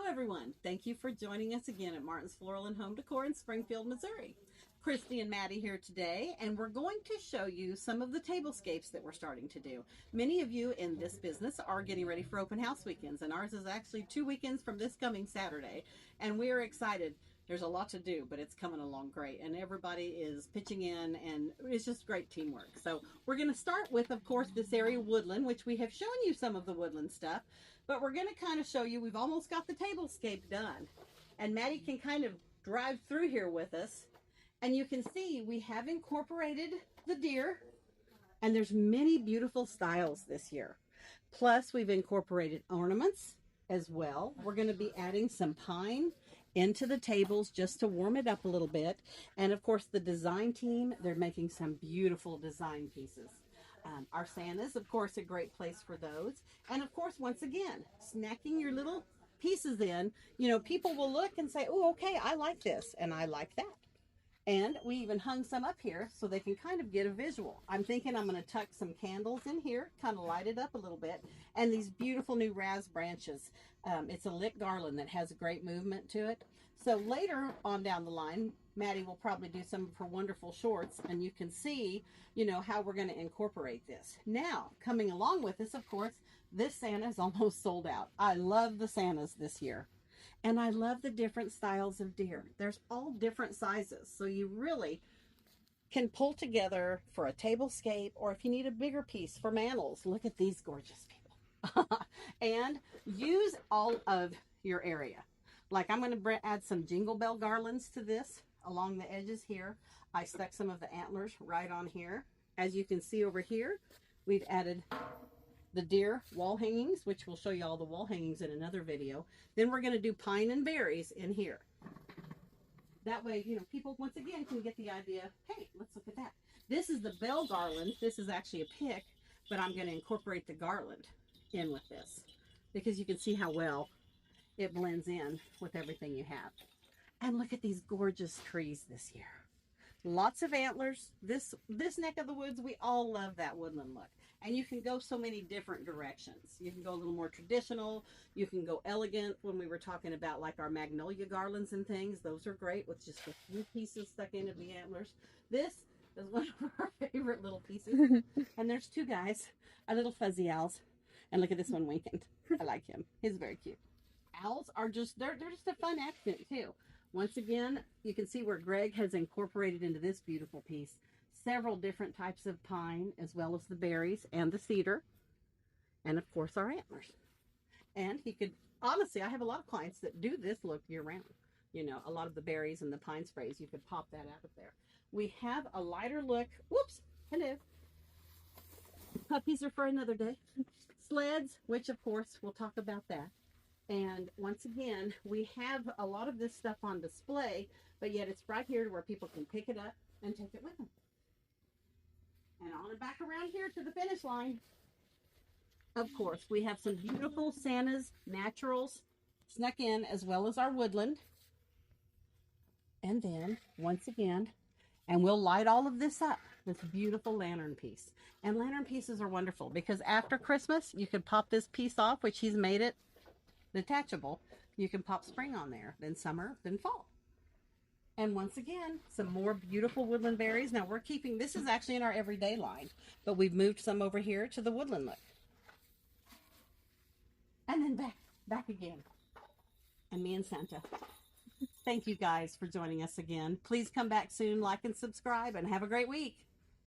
everyone. Thank you for joining us again at Martin's Floral and Home Decor in Springfield, Missouri. Christy and Maddie here today, and we're going to show you some of the tablescapes that we're starting to do. Many of you in this business are getting ready for open house weekends, and ours is actually 2 weekends from this coming Saturday, and we are excited. There's a lot to do, but it's coming along great, and everybody is pitching in, and it's just great teamwork. So we're going to start with, of course, this area Woodland, which we have shown you some of the Woodland stuff, but we're going to kind of show you, we've almost got the tablescape done, and Maddie can kind of drive through here with us, and you can see we have incorporated the deer, and there's many beautiful styles this year. Plus, we've incorporated ornaments as well. We're going to be adding some pine into the tables just to warm it up a little bit. And of course, the design team, they're making some beautiful design pieces. Our Santas, of course, a great place for those. And of course, once again, snacking your little pieces in, you know, people will look and say, oh, okay, I like this and I like that. And we even hung some up here so they can kind of get a visual. I'm thinking I'm going to tuck some candles in here, kind of light it up a little bit. And these beautiful new raz branches. It's a lit garland that has a great movement to it. So later on down the line, Maddie will probably do some of her wonderful shorts. And you can see, you know, how we're going to incorporate this. Now, coming along with this, of course, this Santa is almost sold out. I love the Santas this year. And I love the different styles of deer. There's all different sizes. So you really can pull together for a tablescape, or if you need a bigger piece for mantles, look at these gorgeous people. And use all of your area. Like I'm going to add some jingle bell garlands to this along the edges here. I stuck some of the antlers right on here. As you can see over here, we've added the deer wall hangings, which we'll show you all the wall hangings in another video. Then we're going to do pine and berries in here. That way, you know, people once again can get the idea, hey, let's look at that. This is the bell garland. This is actually a pick, but I'm going to incorporate the garland in with this because you can see how well it blends in with everything you have. And look at these gorgeous trees this year. Lots of antlers. This neck of the woods, we all love that woodland look. And you can go so many different directions. You can go a little more traditional. You can go elegant when we were talking about like our magnolia garlands and things. Those are great with just a few pieces stuck into the antlers. This is one of our favorite little pieces. And there's two guys, our little fuzzy owls. And look at this one winking. I like him. He's very cute. Owls are just, they're just a fun accent too. Once again, you can see where Greg has incorporated into this beautiful piece several different types of pine, as well as the berries and the cedar, and of course our antlers. And he could, honestly, I have a lot of clients that do this look year round. You know, a lot of the berries and the pine sprays, you could pop that out of there. We have a lighter look, whoops, hello. Puppies are for another day. Sleds, which of course, we'll talk about that. And once again, we have a lot of this stuff on display, but yet it's right here where people can pick it up and take it with them. And on and back around here to the finish line. Of course, we have some beautiful Santa's naturals snuck in, as well as our woodland. And then, once again, and we'll light all of this up, this beautiful lantern piece. And lantern pieces are wonderful because after Christmas, you can pop this piece off, which he's made it detachable. You can pop spring on there, then summer, then fall. And once again, some more beautiful woodland berries. Now we're keeping, this is actually in our everyday line, but we've moved some over here to the woodland look. And then back again. And me and Santa. Thank you guys for joining us again. Please come back soon, like and subscribe, and have a great week.